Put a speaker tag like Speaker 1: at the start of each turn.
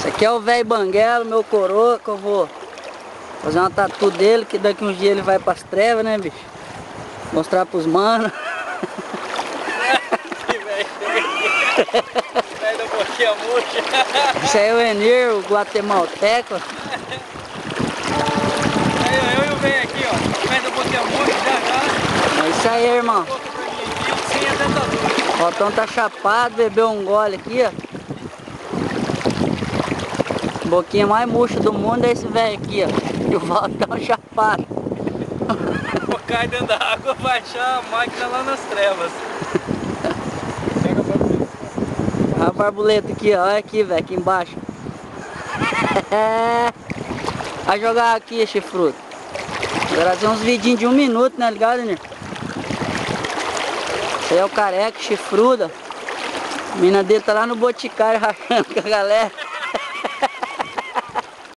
Speaker 1: Esse aqui é o velho Banguelo, meu coroa, que eu vou fazer uma tatu dele, que daqui uns dias ele vai pras trevas, né, bicho? Mostrar pros manos.
Speaker 2: Que velho da boquinha murcha.
Speaker 1: Esse aí é o Enir, o guatemalteco.
Speaker 2: Eu e o velho aqui, ó. Velho da boquinha murcha, já.
Speaker 1: É isso aí, irmão.
Speaker 2: Sem a dentadura.
Speaker 1: O Valtão tá chapado, bebeu um gole aqui, ó. Boquinha mais murcha do mundo é esse velho aqui, ó. E o Valtão chapado.
Speaker 2: Vou cair dentro da água, vai achar a máquina lá nas trevas.
Speaker 1: Olha a barbuleta aqui, ó. Olha aqui, velho, aqui embaixo. Vai jogar aqui, chifrudo. Vou trazer uns vidinhos de 1 minuto, né, ligado, né? Esse aí é o careca, chifruda. A mina dele tá lá no Boticário rachando com a galera.